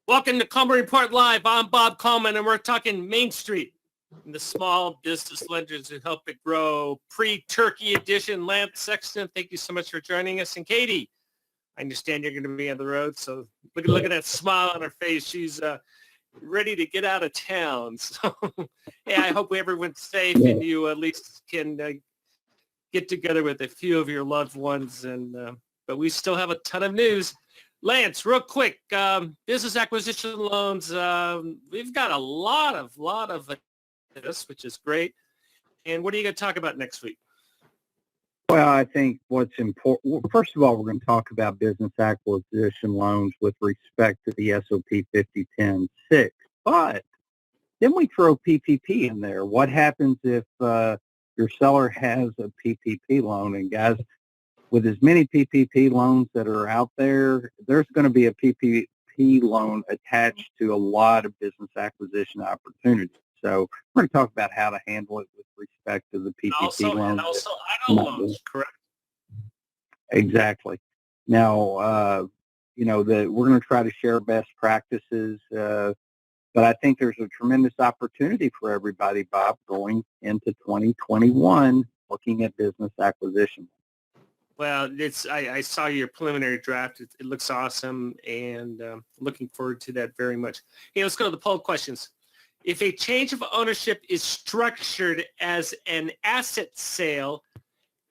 Welcome to Coleman Report Live. I'm Bob Coleman, and we're talking Main Street and the small business lenders who help it grow. Pre-Turkey edition. Lance Sexton, thank you so much for joining us. And Katie, I understand you're going to be on the road, so look at that smile on her face. She's ready to get out of town. So, yeah, I hope everyone's safe and you at least can get together with a few of your loved ones. But we still have a ton of news. Lance, real quick, business acquisition loans. We've got a lot of this, which is great. And what are you going to talk about next week? Well, I think what's important, well, first of all, we're going to talk about business acquisition loans with respect to the SOP 5010-6. But then we throw PPP in there. What happens if your seller has a PPP loan? And guys, with as many PPP loans that are out there, there's going to be a PPP loan attached to a lot of business acquisition opportunities. So we're going to talk about how to handle it with respect to the PPP loans. And also idle loans, correct? Exactly. Now, we're going to try to share best practices, but I think there's a tremendous opportunity for everybody, Bob, going into 2021, looking at business acquisition. Well, I saw your preliminary draft. It looks awesome, and looking forward to that very much. Hey, let's go to the poll questions. If a change of ownership is structured as an asset sale,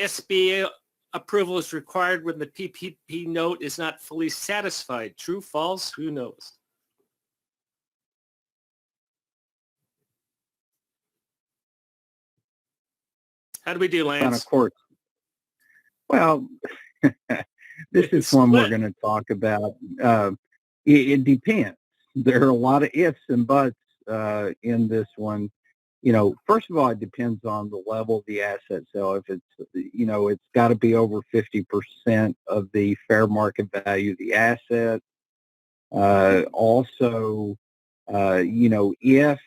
SBA approval is required when the PPP note is not fully satisfied. True, false, who knows? How do we do, Lance? And of course. Well, this is one we're going to talk about. It depends. There are a lot of ifs and buts in this one. First of all, it depends on the level of the asset sale. If it's got to be over 50% of the fair market value of the asset. Also, if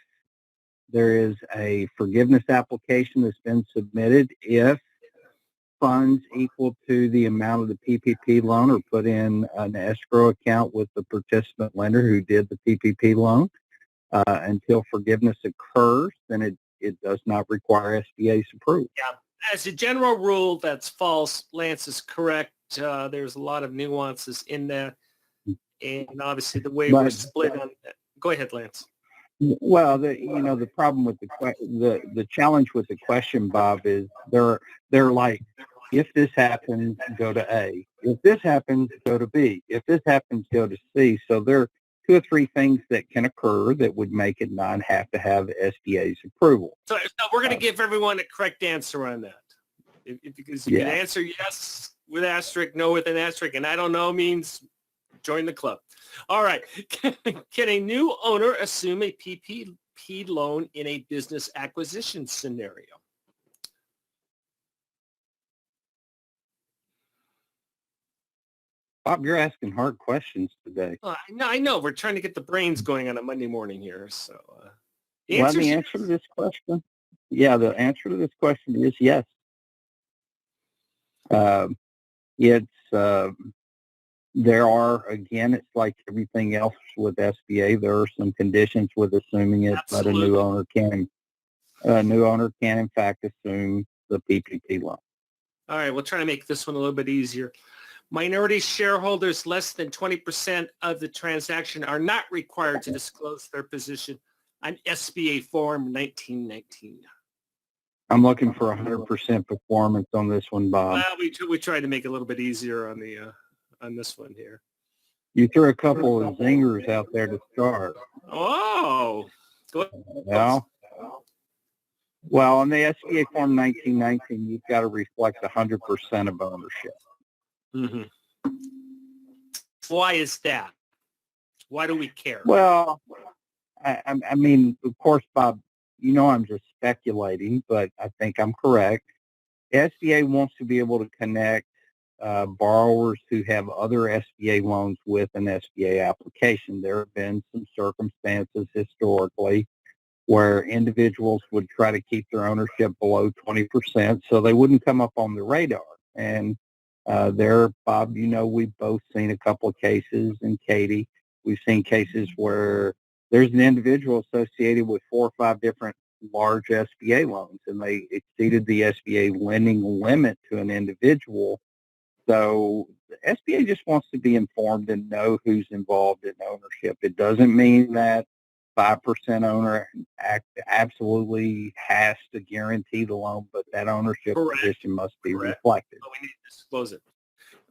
there is a forgiveness application that's been submitted, if funds equal to the amount of the PPP loan are put in an escrow account with the participant lender who did the PPP loan until forgiveness occurs, then it does not require SBA's approval. Yeah, as a general rule, that's false. Lance is correct. There's a lot of nuances in that, and obviously the way we're split on that. Go ahead, Lance. Well, the problem with the challenge with the question, Bob, is they're like, if this happens, go to A. If this happens, go to B. If this happens, go to C. So there are two or three things that can occur that would make it not have to have SBA's approval. So we're going to give everyone a correct answer on that. Because you can answer yes with asterisk, no with an asterisk, and I don't know means join the club. All right. Can a new owner assume a PPP loan in a business acquisition scenario? Bob, you're asking hard questions today. I know. We're trying to get the brains going on a Monday morning here. So, the answer to this question? Yeah, the answer to this question is yes. There are, again, it's like everything else with SBA. There are some conditions with assuming it, Absolutely. But a new owner can in fact assume the PPP loan. All right, we'll try to make this one a little bit easier. Minority shareholders less than 20% of the transaction are not required to disclose their position on SBA Form 1919. I'm looking for 100% performance on this one, Bob. Well, we tried to make it a little bit easier on the on this one here. You threw a couple of zingers out there to start. Oh, go ahead. Well, on the SBA Form 1919, you've got to reflect 100% of ownership. Mm-hmm. Why is that? Why do we care? Well, I mean, of course, Bob, I'm just speculating, but I think I'm correct. The SBA wants to be able to connect borrowers who have other SBA loans with an SBA application. There have been some circumstances historically where individuals would try to keep their ownership below 20% so they wouldn't come up on the radar. And Bob, we've both seen a couple of cases, and Katie, We've seen cases where there's an individual associated with 4 or 5 different large SBA loans, and they exceeded the SBA lending limit to an individual. So the SBA just wants to be informed and know who's involved in ownership. It doesn't mean that 5% owner absolutely has to guarantee the loan, but that ownership position must be reflected. But we need to disclose it.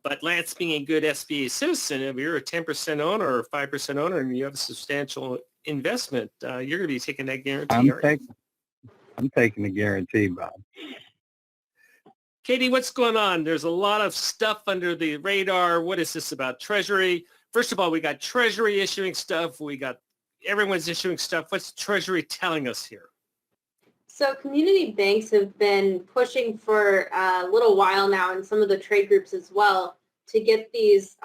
But Lance, being a good SBA citizen, if you're a 10% owner or 5% owner and you have a substantial investment, you're going to be taking that guarantee. I'm taking the guarantee, Bob. Katie, what's going on? There's a lot of stuff under the radar. What is this about? Treasury. First of all, we got Treasury issuing stuff. Everyone's issuing stuff. What's Treasury telling us here? So community banks have been pushing for a little while now, and some of the trade groups as well, to get these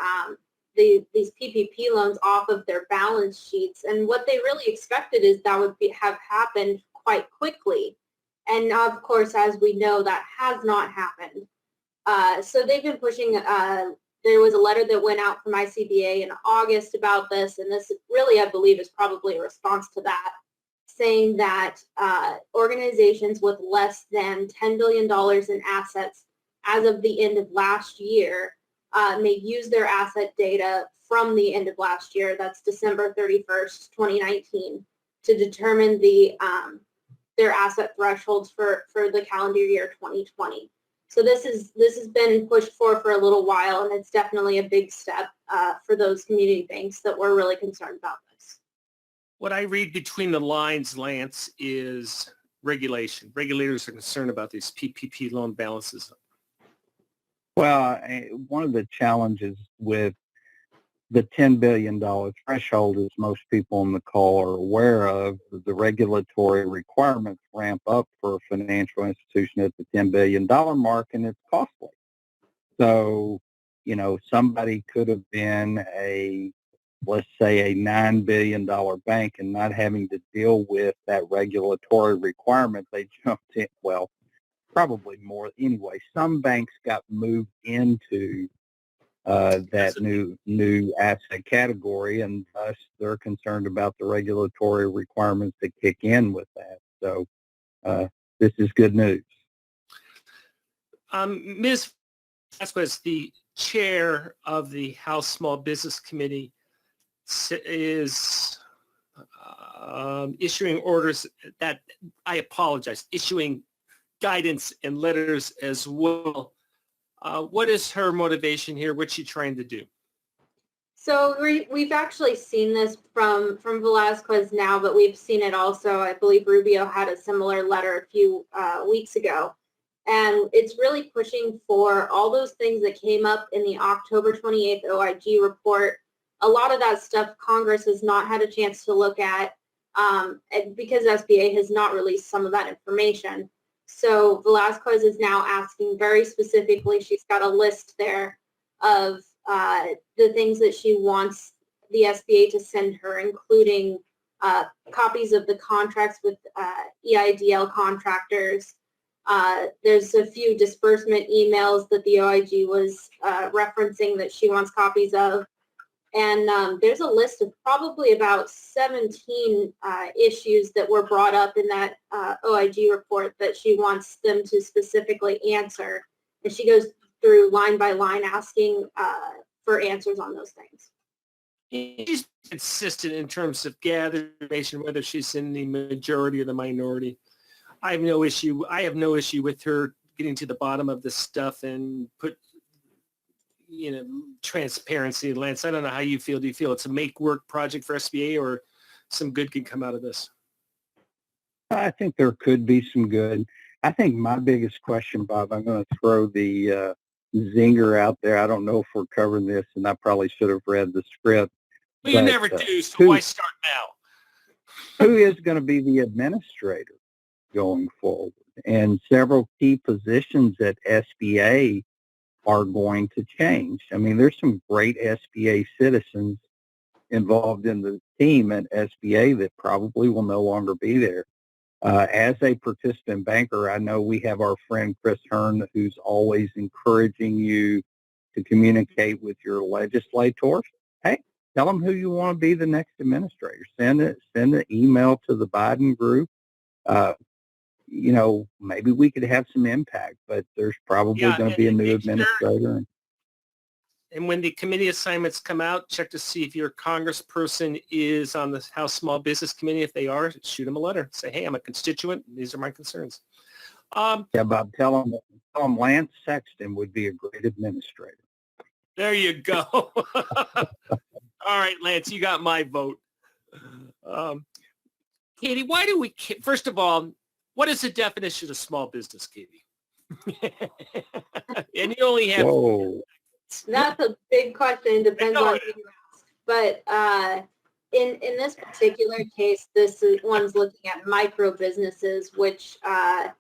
PPP loans off of their balance sheets. And what they really expected is that would have happened quite quickly. And of course, as we know, that has not happened. So they've been pushing. There was a letter that went out from ICBA in August about this, and this really, I believe, is probably a response to that, saying that organizations with less than $10 billion in assets as of the end of last year may use their asset data from the end of last year, that's December 31st, 2019, to determine their asset thresholds for the calendar year 2020. So this has been pushed for a little while, and it's definitely a big step for those community banks that were really concerned about this. What I read between the lines, Lance, is regulation. Regulators are concerned about these PPP loan balances. Well, one of the challenges with the $10 billion threshold, as most people on the call are aware of, the regulatory requirements ramp up for a financial institution at the $10 billion mark, and it's costly. So, somebody could have been let's say a $9 billion bank and not having to deal with that regulatory requirement. They jumped in, well, probably more anyway. Some banks got moved into that new asset category, and thus they're concerned about the regulatory requirements that kick in with that. So this is good news. Ms. Vasquez, the chair of the House Small Business Committee, is issuing orders that, I apologize, issuing guidance and letters as well. What is her motivation here? What's she trying to do? So we've actually seen this from Velazquez now, but we've seen it also. I believe Rubio had a similar letter a few weeks ago. And it's really pushing for all those things that came up in the October 28th OIG report. A lot of that stuff Congress has not had a chance to look at because SBA has not released some of that information. So Velazquez is now asking very specifically, she's got a list there of the things that she wants the SBA to send her, including copies of the contracts with EIDL contractors. There's a few disbursement emails that the OIG was referencing that she wants copies of. And there's a list of probably about 17 issues that were brought up in that OIG report that she wants them to specifically answer. And she goes through line by line asking for answers on those things. She's consistent in terms of gathering information, whether she's in the majority or the minority. I have no issue with her getting to the bottom of this stuff and put transparency. Lance, I don't know how you feel. Do you feel it's a make work project for SBA, or some good can come out of this? I think there could be some good. I think my biggest question, Bob, I'm going to throw the zinger out there. I don't know if we're covering this, and I probably should have read the script. Well, you never do, so why start now? Who is going to be the administrator going forward? And several key positions at SBA are going to change. I mean, there's some great SBA citizens involved in the team at SBA that probably will no longer be there. As a participant banker, I know we have our friend Chris Hearn, who's always encouraging you to communicate with your legislators. Hey, tell them who you want to be the next administrator. Send an email to the Biden group. Maybe we could have some impact, but there's probably going to be a new administrator. And when the committee assignments come out, check to see if your congressperson is on the House Small Business Committee. If they are, shoot them a letter. Say, hey, I'm a constituent. These are my concerns. Bob, tell them Lance Sexton would be a great administrator. There you go. All right, Lance, you got my vote. Katie, why do we, first of all, what is the definition of small business, Katie? And you only have... Whoa. That's a big question. Depends on who you ask. But in this particular case, one's looking at micro businesses, which that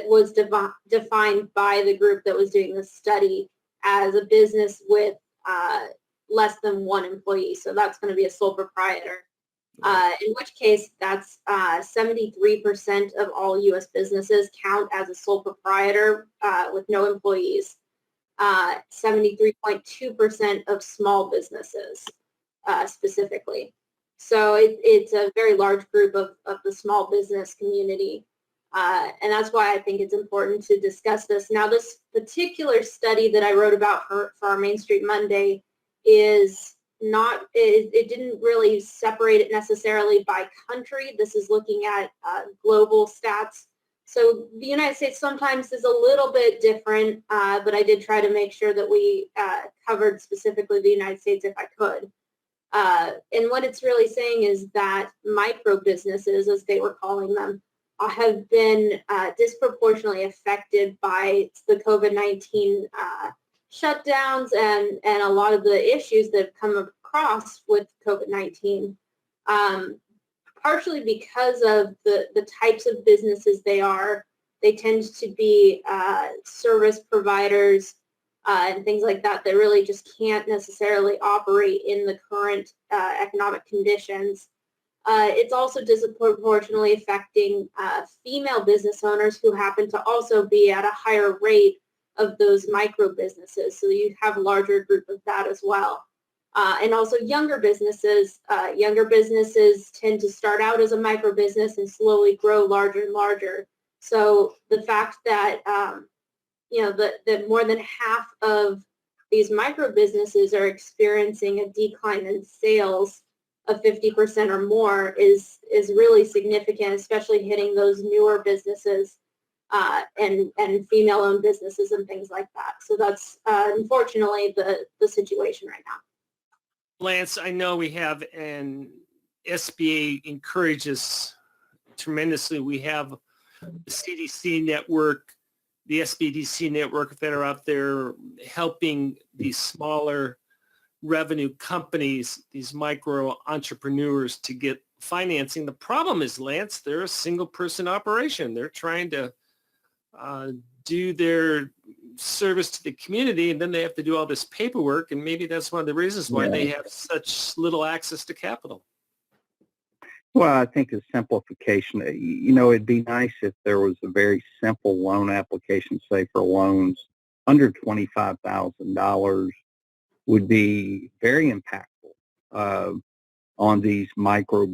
was defined by the group that was doing the study as a business with less than one employee. So that's going to be a sole proprietor. In which case, that's 73% of all U.S. businesses count as a sole proprietor with no employees. 73.2% of small businesses specifically. So it's a very large group of the small business community. And that's why I think it's important to discuss this. Now, this particular study that I wrote about for our Main Street Monday is not, it didn't really separate it necessarily by country. This is looking at global stats. So the United States sometimes is a little bit different, but I did try to make sure that we covered specifically the United States if I could. And what it's really saying is that micro businesses, as they were calling them, have been disproportionately affected by the COVID-19 shutdowns and a lot of the issues that have come across with COVID-19. Partially because of the types of businesses they tend to be service providers and things like that really just can't necessarily operate in the current economic conditions. It's also disproportionately affecting female business owners who happen to also be at a higher rate of those micro businesses. So you have a larger group of that as well. And also younger businesses tend to start out as a micro business and slowly grow larger and larger. So the fact that, that more than half of these micro businesses are experiencing a decline in sales of 50% or more is really significant, especially hitting those newer businesses and female-owned businesses and things like that. So that's unfortunately the situation right now. Lance, I know we have an SBA encourages tremendously. We have the CDC network, the SBDC network that are out there helping these smaller revenue companies, these micro entrepreneurs to get financing. The problem is, Lance, they're a single person operation. They're trying to do their service to the community, and then they have to do all this paperwork, and maybe that's one of the reasons why they have such little access to capital. Well, I think a simplification, it'd be nice if there was a very simple loan application, say for loans under $25,000 would be very impactful on these micro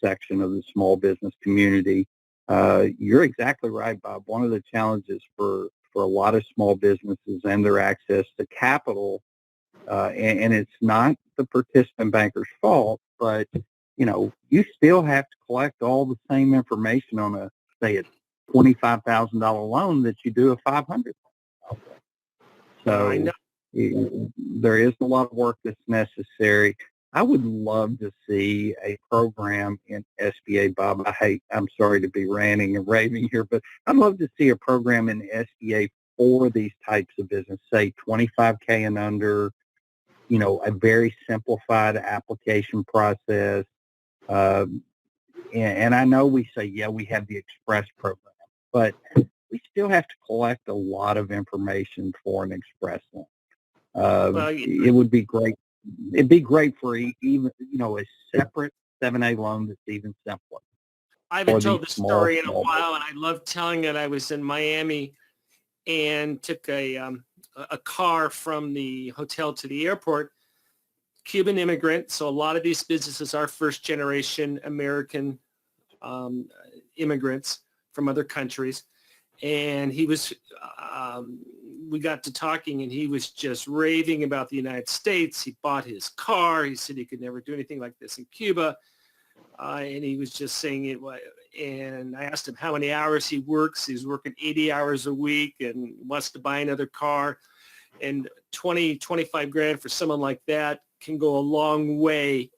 section of the small business community. You're exactly right, Bob. One of the challenges for a lot of small businesses and their access to capital, and it's not the participant banker's fault, but you still have to collect all the same information on a $25,000 loan that you do a $500,000 loan. So there is a lot of work that's necessary. I would love to see a program in SBA, Bob. I'm sorry to be ranting and raving here, but I'd love to see a program in SBA for these types of business, say 25K and under, a very simplified application process. And I know we say, we have the Express program, but we still have to collect a lot of information for an Express loan. It would be great. It'd be great for even, a separate 7A loan that's even simpler. I haven't told this story in a while, and I love telling it. I was in Miami and took a car from the hotel to the airport, Cuban immigrant. So a lot of these businesses are first generation American immigrants from other countries. And he was, we got to talking and he was just raving about the United States. He bought his car. He said he could never do anything like this in Cuba. And he was just saying it. And I asked him how many hours he works. He's working 80 hours a week and wants to buy another car. And 20, 25 grand for someone like that can go a long way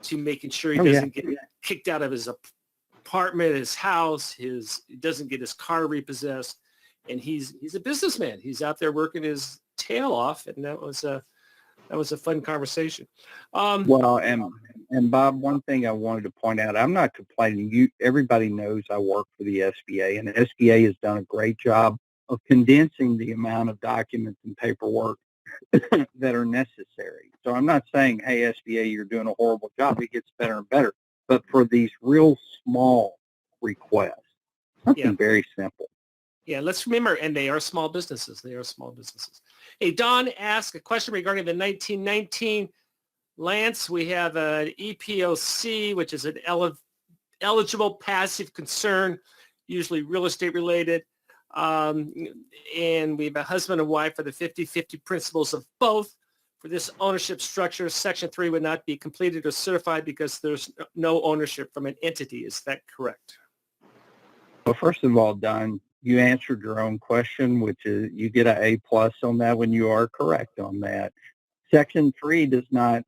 to making sure he doesn't get kicked out of his apartment, his house, he doesn't get his car repossessed. And he's a businessman. He's out there working his tail off. And that was a fun conversation. Well, and Bob, one thing I wanted to point out, I'm not complaining. Everybody knows I work for the SBA, and the SBA has done a great job of condensing the amount of documents and paperwork that are necessary. So I'm not saying, hey, SBA, you're doing a horrible job. It gets better and better. But for these real small requests, something very simple. Yeah, let's remember, and they are small businesses. They are small businesses. Hey, Don asked a question regarding the 1919. Lance, we have an EPOC, which is an eligible passive concern, usually real estate related. And we have a husband and wife for the 50-50 principles of both. For this ownership structure, Section 3 would not be completed or certified because there's no ownership from an entity. Is that correct? Well, first of all, Don, you answered your own question, which is you get an A+ on that when you are correct on that. Section 3 does not,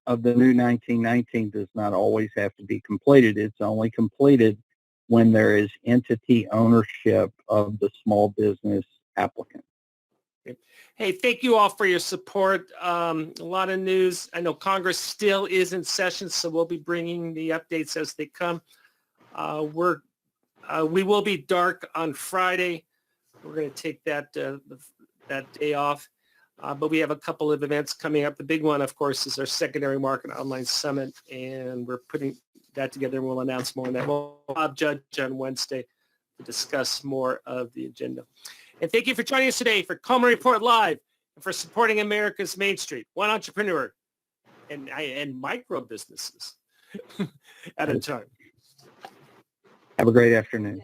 of the new 1919, does not always have to be completed. It's only completed when there is entity ownership of the small business applicant. Hey, thank you all for your support. A lot of news. I know Congress still is in session, so we'll be bringing the updates as they come. We will be dark on Friday. We're going to take that day off. But we have a couple of events coming up. The big one, of course, is our Secondary Market Online Summit, and we're putting that together, and we'll announce more on that. We'll have Judge on Wednesday to discuss more of the agenda. And thank you for joining us today for Coleman Report Live and for supporting America's Main Street, one entrepreneur and micro businesses at a time. Have a great afternoon.